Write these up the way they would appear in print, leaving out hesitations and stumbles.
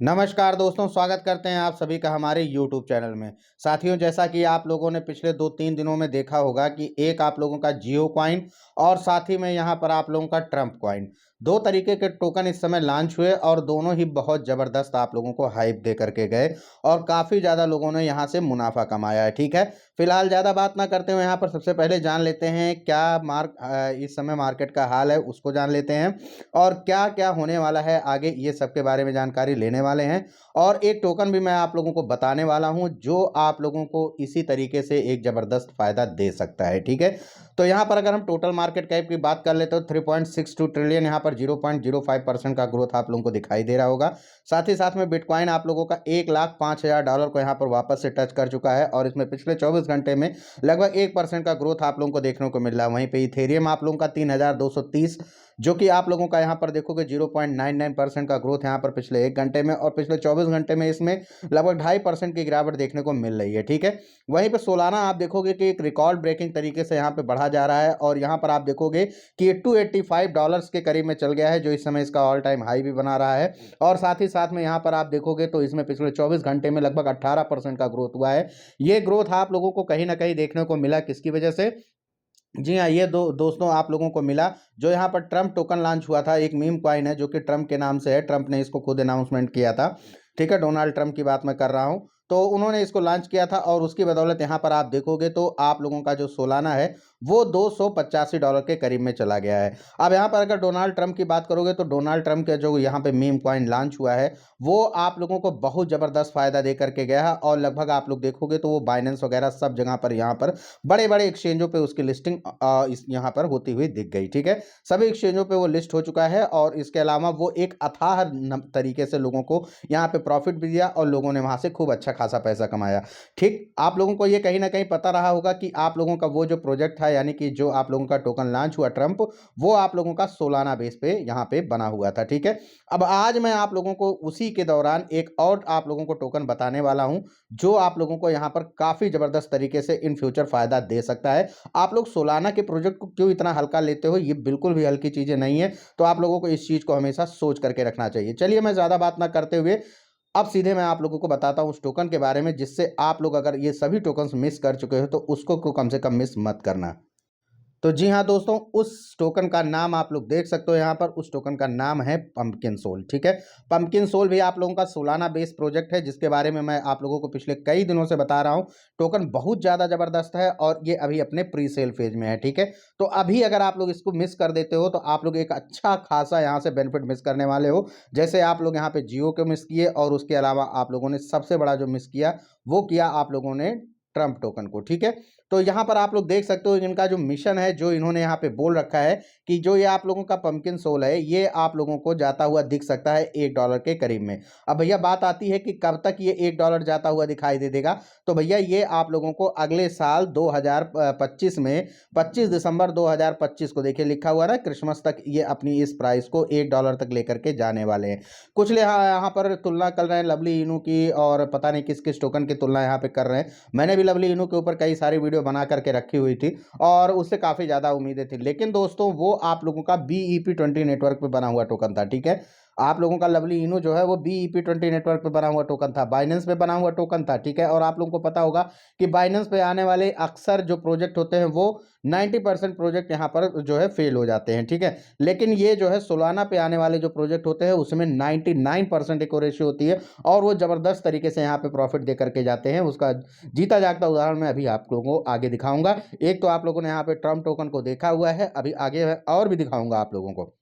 नमस्कार दोस्तों, स्वागत करते हैं आप सभी का हमारे YouTube चैनल में। साथियों, जैसा कि आप लोगों ने पिछले 2-3 दिनों में देखा होगा कि एक आप लोगों का जियो कॉइन और साथ ही में यहाँ पर आप लोगों का ट्रम्प कॉइन, 2 तरीके के टोकन इस समय लॉन्च हुए और दोनों ही बहुत ज़बरदस्त आप लोगों को हाइप दे करके गए और काफ़ी ज़्यादा लोगों ने यहाँ से मुनाफ़ा कमाया है, ठीक है? फिलहाल ज़्यादा बात ना करते हुए यहाँ पर सबसे पहले जान लेते हैं क्या इस समय मार्केट का हाल है, उसको जान लेते हैं और क्या-क्या होने वाला है आगे, ये सब के बारे में जानकारी लेने वाले हैं। और एक टोकन भी मैं आप लोगों को बताने वाला हूं जो आप लोगों को इसी तरीके से एक ज़बरदस्त फ़ायदा दे सकता है, ठीक है? तो यहाँ पर अगर हम टोटल मार्केट कैप की बात कर लेते हो 3.62 ट्रिलियन, यहाँ पर 0.05% का ग्रोथ आप लोगों को दिखाई दे रहा होगा। साथ ही साथ में बिटकॉइन आप लोगों का $1,05,000 को यहाँ पर वापस से टच कर चुका है और इसमें पिछले 24 घंटे में लगभग 1% का ग्रोथ आप लोगों को देखने को मिल रहा है। वहीं पे इथेरियम आप लोगों का 3,230, जो कि आप लोगों का यहाँ पर देखोगे 0.99% का ग्रोथ यहाँ पर पिछले 1 घंटे में और पिछले 24 घंटे में इसमें लगभग 2.5% की गिरावट देखने को मिल रही है, ठीक है? वहीं पे सोलाना आप देखोगे कि एक रिकॉर्ड ब्रेकिंग तरीके से यहाँ पे बढ़ा जा रहा है और यहाँ पर आप देखोगे कि ये $285 के करीब में चल गया है, जो इस समय इसका ऑल टाइम हाई भी बना रहा है। और साथ ही साथ में यहाँ पर आप देखोगे तो इसमें पिछले 24 घंटे में लगभग 18% का ग्रोथ हुआ है। ये ग्रोथ आप लोगों को कहीं न कहीं देखने को मिला किसकी वजह से? जी हाँ, ये दो दोस्तों आप लोगों को मिला जो यहाँ पर ट्रम्प टोकन लॉन्च हुआ था। एक मीम कॉइन है जो कि ट्रम्प के नाम से है, ट्रम्प ने इसको खुद अनाउंसमेंट किया था, ठीक है? डोनाल्ड ट्रम्प की बात मैं कर रहा हूँ। तो उन्होंने इसको लॉन्च किया था और उसकी बदौलत यहाँ पर आप देखोगे तो आप लोगों का जो सोलाना है वो $285 के करीब में चला गया है। अब यहाँ पर अगर डोनाल्ड ट्रम्प की बात करोगे तो डोनाल्ड ट्रम्प का जो यहाँ पे मीम कॉइन लॉन्च हुआ है वो आप लोगों को बहुत ज़बरदस्त फ़ायदा दे करके गया है और लगभग आप लोग देखोगे तो वो बाइनेंस वगैरह सब जगह पर यहाँ पर बड़े-बड़े एक्सचेंजों पे उसकी लिस्टिंग इस यहाँ पर होती हुई दिख गई, ठीक है? सभी एक्सचेंजों पे वो लिस्ट हो चुका है और इसके अलावा वो एक अथाह तरीके से लोगों को यहाँ पे प्रॉफिट भी दिया और लोगों ने वहाँ से खूब अच्छा खासा पैसा कमाया, ठीक? आप लोगों को ये कहीं न कहीं पता रहा होगा कि आप लोगों का वो जो प्रोजेक्ट था, यानी कि जो आप लोगों का टोकन लॉन्च हुआ ट्रम्प, वो आप लोगों का सोलाना बेस पे यहाँ पे बना हुआ था, ठीक है? अब आज मैं आप लोगों को उसी के दौरान एक और आप लोगों को टोकन बताने वाला हूँ, जो आप लोगों को यहाँ पर काफ़ी ज़बरदस्त तरीके से इन फ्यूचर फ़ायदा दे सकता है। आप लोग सोलाना के प्रोजेक्ट को क्यों इतना हल्का लेते हो? ये बिल्कुल भी हल्की चीज़ें नहीं है, तो आप लोगों को इस चीज़ को हमेशा सोच करके रखना चाहिए। चलिए मैं ज़्यादा बात ना करते हुए अब सीधे मैं आप लोगों को बताता हूँ उस टोकन के बारे में, जिससे आप लोग अगर ये सभी टोकन्स मिस कर चुके हो तो उसको को कम से कम मिस मत करना। तो जी हाँ दोस्तों, उस टोकन का नाम आप लोग देख सकते हो यहाँ पर, उस टोकन का नाम है पंपकिन सोल, ठीक है? पंपकिन सोल भी आप लोगों का सोलाना बेस प्रोजेक्ट है जिसके बारे में मैं आप लोगों को पिछले कई दिनों से बता रहा हूँ। टोकन बहुत ज़्यादा ज़बरदस्त है और ये अभी अपने प्री सेल फेज में है, ठीक है? तो अभी अगर आप लोग इसको मिस कर देते हो तो आप लोग एक अच्छा खासा यहाँ से बेनिफिट मिस करने वाले हो। जैसे आप लोग यहाँ पे जियो को मिस किए और उसके अलावा आप लोगों ने सबसे बड़ा जो मिस किया, वो किया आप लोगों ने ट्रम्प टोकन को, ठीक है? तो यहाँ पर आप लोग देख सकते हो इनका जो मिशन है, जो इन्होंने यहाँ पे बोल रखा है कि जो ये आप लोगों का पंपकिन सोल है, ये आप लोगों को जाता हुआ दिख सकता है $1 के करीब में। अब भैया बात आती है कि कब तक ये $1 जाता हुआ दिखाई दे देगा? तो भैया ये आप लोगों को अगले साल 2025 में 25 दिसंबर 2025 को, देखिए लिखा हुआ है ना, क्रिसमस तक ये अपनी इस प्राइस को $1 तक लेकर के जाने वाले हैं। कुछ यहाँ पर तुलना कर रहे हैं लवली इनू की और पता नहीं किस-किस टोकन की तुलना यहाँ पे कर रहे हैं। मैंने भी लवली इनू के ऊपर कई सारी वीडियो बना करके रखी हुई थी और उससे काफ़ी ज़्यादा उम्मीदें थी। लेकिन दोस्तों वो आप लोगों का BEP20 नेटवर्क पे बना हुआ टोकन था, ठीक है? आप लोगों का लवली इनू जो है वो BEP20 नेटवर्क पे बना हुआ टोकन था, बाइनेंस पे बना हुआ टोकन था, ठीक है? और आप लोगों को पता होगा कि बाइनेंस पे आने वाले अक्सर जो प्रोजेक्ट होते हैं वो 90% प्रोजेक्ट यहाँ पर जो है फेल हो जाते हैं, ठीक है? लेकिन ये जो है सोलाना पे आने वाले जो प्रोजेक्ट होते हैं उसमें 99% एक्यूरेसी होती है और वो ज़बरदस्त तरीके से यहाँ पे प्रॉफिट दे करके जाते हैं। उसका जीता जागता उदाहरण मैं अभी आप लोगों को आगे दिखाऊँगा। एक तो आप लोगों ने यहाँ पे ट्रम्प टोकन को देखा हुआ है, अभी आगे मैं और भी दिखाऊँगा आप लोगों को।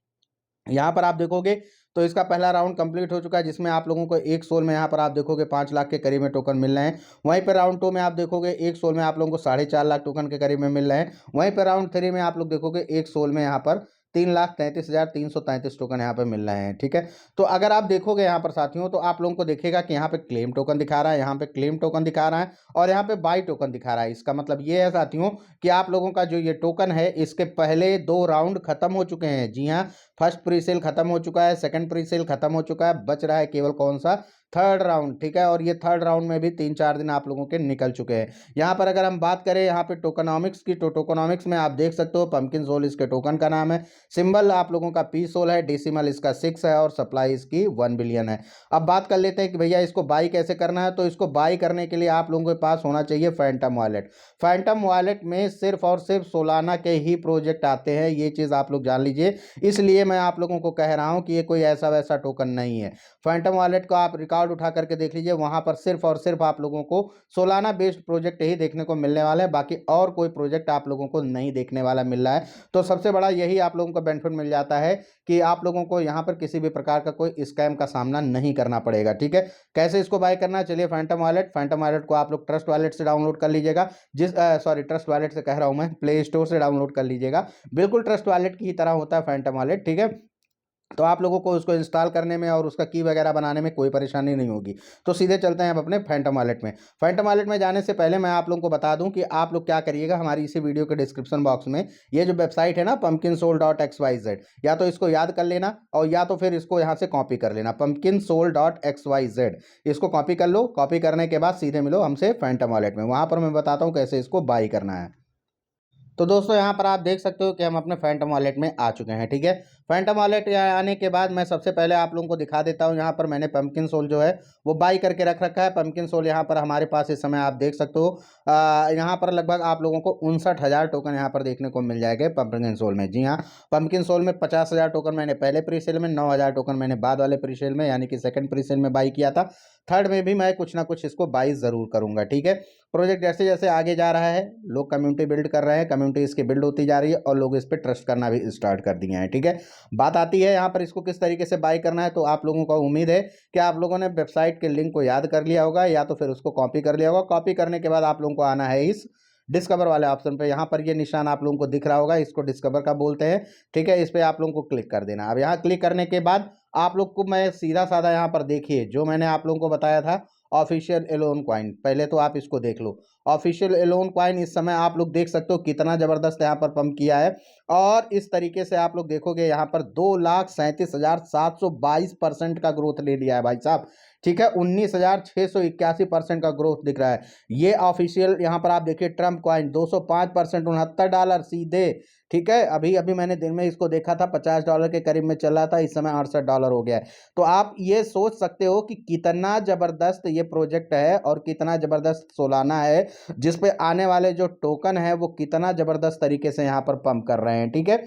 यहाँ पर आप देखोगे तो इसका पहला राउंड कंप्लीट हो चुका है जिसमें आप लोगों को एक सोल में यहाँ पर आप देखोगे 5 लाख के करीब में टोकन मिल रहे हैं। वहीं पर राउंड 2 में आप देखोगे एक सोल में आप लोगों को 4.5 लाख टोकन के करीब में मिल रहे हैं। वहीं पर राउंड 3 में आप लोग देखोगे एक सोल में यहाँ पर 3,33,333 टोकन यहाँ पे मिल रहे हैं, ठीक है? तो अगर आप देखोगे यहाँ पर साथियों तो आप लोगों को दिखेगा कि यहाँ पे क्लेम टोकन दिखा रहा है, यहाँ पे क्लेम टोकन दिखा रहा है और यहाँ पे बाई टोकन दिखा रहा है। इसका मतलब ये है साथियों कि आप लोगों का जो ये टोकन है इसके पहले 2 राउंड खत्म हो चुके हैं। जी हाँ, फर्स्ट प्री सेल खत्म हो चुका है, सेकंड प्री सेल खत्म हो चुका है, बच रहा है केवल कौन सा, थर्ड राउंड। ठीक है, और ये थर्ड राउंड में भी 3-4 दिन आप लोगों के निकल चुके हैं। यहाँ पर अगर हम बात करें यहाँ पे टोकनॉमिक्स की, तो टोकनॉमिक्स में आप देख सकते हो पंपकिन सोल इसके टोकन का नाम है, सिंबल आप लोगों का पी सोल है, डेसिमल इसका 6 है और सप्लाई इसकी 1 बिलियन है। अब बात कर लेते हैं कि भैया इसको बाई कैसे करना है। तो इसको बाई करने के लिए आप लोगों के पास होना चाहिए फैंटम वॉलेट। फैंटम वॉलेट में सिर्फ और सिर्फ सोलाना के ही प्रोजेक्ट आते हैं, ये चीज़ आप लोग जान लीजिए, इसलिए मैं आप लोगों को कह रहा हूँ कि ये कोई ऐसा वैसा टोकन नहीं है। फैंटम वॉलेट को आप रिकॉर्ड उठा करके देख लीजिए, वहां पर सिर्फ और सिर्फ आप लोगों को सोलाना बेस्ड प्रोजेक्ट ही देखने को मिलने वाला है, बाकी और कोई प्रोजेक्ट आप लोगों को नहीं देखने वाला मिल रहा है। तो सबसे बड़ा यही आप लोगों को बेनिफिट मिल जाता है कि आप लोगों को यहाँ पर किसी भी प्रकार का कोई स्कैम का सामना नहीं करना पड़ेगा। ठीक है, कैसे इसको बाय करना है, चलिए फैंटम वॉलेट को आप लोग ट्रस्ट वॉलेट से डाउनलोड कर लीजिएगा, ट्रस्ट वॉलेट से कह रहा हूं मैं, प्ले स्टोर से डाउनलोड कर लीजिएगा। बिल्कुल ट्रस्ट वॉलेट की ही तरह होता है फैंटम वॉलेट। ठीक है, तो आप लोगों को उसको इंस्टॉल करने में और उसका की वगैरह बनाने में कोई परेशानी नहीं होगी। तो सीधे चलते हैं अब अपने फैंटम वॉलेट में। फैंटम वॉलेट में जाने से पहले मैं आप लोगों को बता दूं कि आप लोग क्या करिएगा, हमारी इसी वीडियो के डिस्क्रिप्शन बॉक्स में ये जो वेबसाइट है ना pumpkinsoul.xyz, या तो इसको याद कर लेना और या तो फिर इसको यहाँ से कॉपी कर लेना, pumpkinsoul.xyz, इसको कॉपी कर लो। कॉपी करने के बाद सीधे मिलो हमसे फैंटम वॉलेट में, वहाँ पर मैं बताता हूँ कैसे इसको बाई करना है। तो दोस्तों यहाँ पर आप देख सकते हो कि हम अपने फैंटम वॉलेट में आ चुके हैं। ठीक है, फैंटम वॉलेट आने के बाद मैं सबसे पहले आप लोगों को दिखा देता हूँ, यहाँ पर मैंने पंपकिन सोल जो है वो बाई करके रख रखा है। पंपकिन सोल यहाँ पर हमारे पास इस समय आप देख सकते हो, यहाँ पर लगभग आप लोगों को 59,000 टोकन यहाँ पर देखने को मिल जाएंगे पंपकिन सोल में। जी हाँ, पंपकिन सोल में 50,000 टोकन मैंने पहले प्री सेल में, 9,000 टोकन मैंने बाद वाले प्री सेल में यानी कि सेकंड प्री सेल में बाई किया था। थर्ड में भी मैं कुछ ना कुछ इसको बाई जरूर करूंगा। ठीक है, प्रोजेक्ट जैसे जैसे आगे जा रहा है, लोग कम्युनिटी बिल्ड कर रहे हैं, कम्युनिटी इसकी बिल्ड होती जा रही है और लोग इस पर ट्रस्ट करना भी स्टार्ट कर दिए हैं। ठीक है, बात आती है यहाँ पर इसको किस तरीके से बाय करना है। तो आप लोगों को उम्मीद है कि आप लोगों ने वेबसाइट के लिंक को याद कर लिया होगा या तो फिर उसको कॉपी कर लिया होगा। कॉपी करने के बाद आप लोगों को आना है इस डिस्कवर वाले ऑप्शन पे, यहाँ पर ये निशान आप लोगों को दिख रहा होगा, इसको डिस्कवर का बोलते हैं। ठीक है, इस पे आप लोगों को क्लिक कर देना। अब यहाँ क्लिक करने के बाद आप लोग को मैं सीधा साधा यहाँ पर देखिए जो मैंने आप लोगों को बताया था ऑफिशियल एलोन कॉइन, पहले तो आप इसको देख लो। ऑफिशियल एलोन कॉइन इस समय आप लोग देख सकते हो कितना जबरदस्त यहाँ पर पंप किया है, और इस तरीके से आप लोग देखोगे यहाँ पर 2,37,722% का ग्रोथ ले लिया है भाई साहब। ठीक है, 19,681% का ग्रोथ दिख रहा है। ये ऑफिशियल यहाँ पर आप देखिए ट्रम्प कॉइन 205%, $69 सीधे। ठीक है, अभी अभी मैंने दिन में इसको देखा था $50 के करीब में चल रहा था, इस समय $68 हो गया है। तो आप ये सोच सकते हो कि कितना जबरदस्त ये प्रोजेक्ट है और कितना जबरदस्त सोलाना है, जिस पे आने वाले जो टोकन है वो कितना जबरदस्त तरीके से यहाँ पर पंप कर रहे हैं। ठीक है,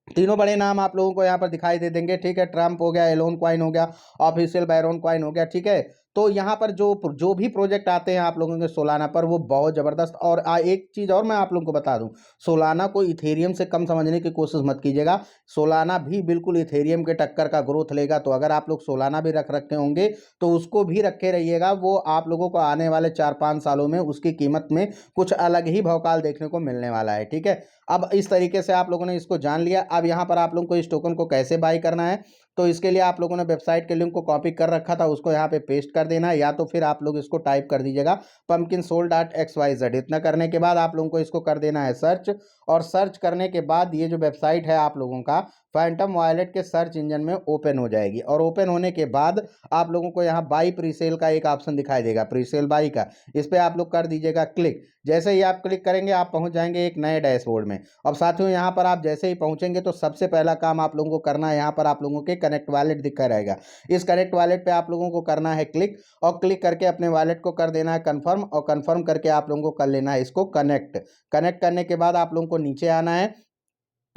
तीनों बड़े नाम आप लोगों को यहाँ पर दिखाई दे देंगे। ठीक है, ट्रम्प हो गया, एलोन कॉइन हो गया, ऑफिशियल बैरोन कॉइन हो गया। ठीक है, तो यहाँ पर जो जो भी प्रोजेक्ट आते हैं आप लोगों के सोलाना पर वो बहुत जबरदस्त। और एक चीज़ और मैं आप लोगों को बता दूं, सोलाना को इथेरियम से कम समझने की कोशिश मत कीजिएगा, सोलाना भी बिल्कुल इथेरियम के टक्कर का ग्रोथ लेगा। तो अगर आप लोग सोलाना भी रख रखे होंगे तो उसको भी रखे रहिएगा, वो आप लोगों को आने वाले 4-5 सालों में उसकी कीमत में कुछ अलग ही भौकाल देखने को मिलने वाला है। ठीक है, अब इस तरीके से आप लोगों ने इसको जान लिया। अब यहाँ पर आप लोगों को इस टोकन को कैसे बाई करना है, तो इसके लिए आप लोगों ने वेबसाइट के लिंक को कॉपी कर रखा था, उसको यहाँ पे पेस्ट कर देना है, या तो फिर आप लोग इसको टाइप कर दीजिएगा pumpkinsoul.xyz। इतना करने के बाद आप लोगों को इसको कर देना है सर्च, और सर्च करने के बाद ये जो वेबसाइट है आप लोगों का फैंटम वॉलेट के सर्च इंजन में ओपन हो जाएगी, और ओपन होने के बाद आप लोगों को यहाँ बाई प्रीसेल का एक ऑप्शन दिखाई देगा, प्रीसेल बाई का, इस पर आप लोग कर दीजिएगा क्लिक। जैसे ही आप क्लिक करेंगे आप पहुंच जाएंगे एक नए डैशबोर्ड में। अब साथियों यहाँ पर आप जैसे ही पहुंचेंगे तो सबसे पहला काम आप लोगों को करना है, यहाँ पर आप लोगों के कनेक्ट वॉलेट दिखा रहेगा, इस कनेक्ट वॉलेट पे आप लोगों को करना है क्लिक, और क्लिक करके अपने वॉलेट को कर देना है कंफर्म, और कंफर्म करके आप लोगों को कर लेना है इसको कनेक्ट। कनेक्ट करने के बाद आप लोगों को नीचे आना है,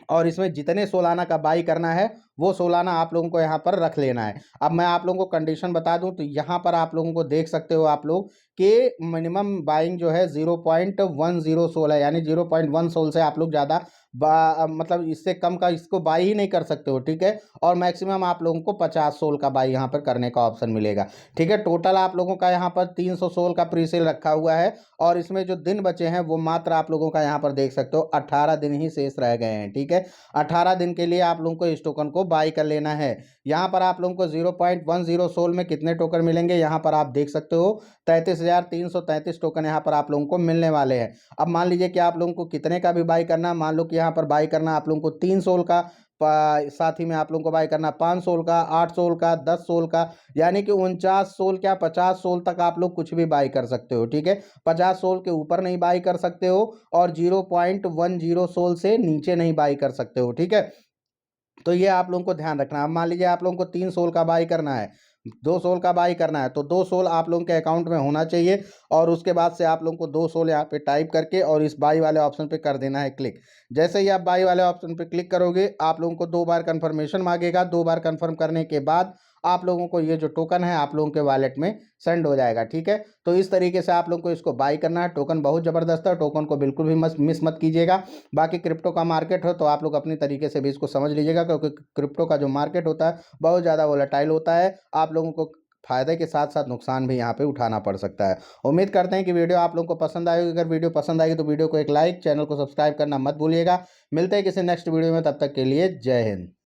और इसमें जितने सोलाना का बाई करना है वो सोलाना आप लोगों को यहाँ पर रख लेना है। अब मैं आप लोगों को कंडीशन बता दूं तो यहाँ पर आप लोगों को देख सकते हो आप लोग कि मिनिमम बाइंग जो है 0.10 सोल है, यानी 0.1 सोल से आप लोग ज़्यादा मतलब इससे कम का इसको बाई ही नहीं कर सकते हो। ठीक है, और मैक्सिमम आप लोगों को 50 सोल का बाई यहाँ पर करने का ऑप्शन मिलेगा। ठीक है, टोटल आप लोगों का यहाँ पर 300 सोल का प्री सेल रखा हुआ है, और इसमें जो दिन बचे हैं वो मात्र आप लोगों का यहाँ पर देख सकते हो 18 दिन ही शेष रह गए हैं। ठीक है, 18 दिन के लिए आप लोगों को इस टोकन को को बाई कर लेना है। यहाँ पर आप लोगों को 0.10 सोल में कितने टोकन मिलेंगे यहाँ पर आप देख सकते हो, 33,333 टोकन यहाँ पर आप लोगों को मिलने वाले हैं। अब मान लीजिए कि आप लोगों को कितने का भी बाई करना, मान लो कि यहाँ पर बाई करना आप लोगों को 3 सोल का, साथ ही में आप लोगों को बाई करना 5 सोल का, 8 सोल का, 10 सोल का, यानी कि 49 सोल क्या 50 सोल तक आप लोग कुछ भी बाई कर सकते हो। ठीक है, 50 सोल के ऊपर नहीं बाई कर सकते हो और 0.10 सोल से नीचे नहीं बाई कर सकते हो। ठीक है, तो ये आप लोगों को ध्यान रखना है। अब मान लीजिए आप लोगों को 3 सोल का बाई करना है, 2 सोल का बाई करना है, तो 2 सोल आप लोगों के अकाउंट में होना चाहिए और उसके बाद से आप लोगों को 2 सोल यहाँ पे टाइप करके और इस बाई वाले ऑप्शन पे कर देना है क्लिक। जैसे ही आप बाई वाले ऑप्शन पे क्लिक करोगे आप लोगों को 2 बार कन्फर्मेशन मांगेगा, 2 बार कन्फर्म करने के बाद आप लोगों को ये जो टोकन है आप लोगों के वॉलेट में सेंड हो जाएगा। ठीक है, तो इस तरीके से आप लोगों को इसको बाई करना है। टोकन बहुत ज़बरदस्त है, टोकन को बिल्कुल भी मिस मत कीजिएगा। बाकी क्रिप्टो का मार्केट हो तो आप लोग अपनी तरीके से भी इसको समझ लीजिएगा, क्योंकि क्रिप्टो का जो मार्केट होता है बहुत ज़्यादा वोलेटाइल होता है। आप लोगों को फायदे के साथ साथ नुकसान भी यहाँ पे उठाना पड़ सकता है। उम्मीद करते हैं कि वीडियो आप लोगों को पसंद आएगी। अगर वीडियो पसंद आएगी तो वीडियो को एक लाइक, चैनल को सब्सक्राइब करना मत भूलिएगा। मिलते हैं किसी नेक्स्ट वीडियो में, तब तक के लिए जय हिंद।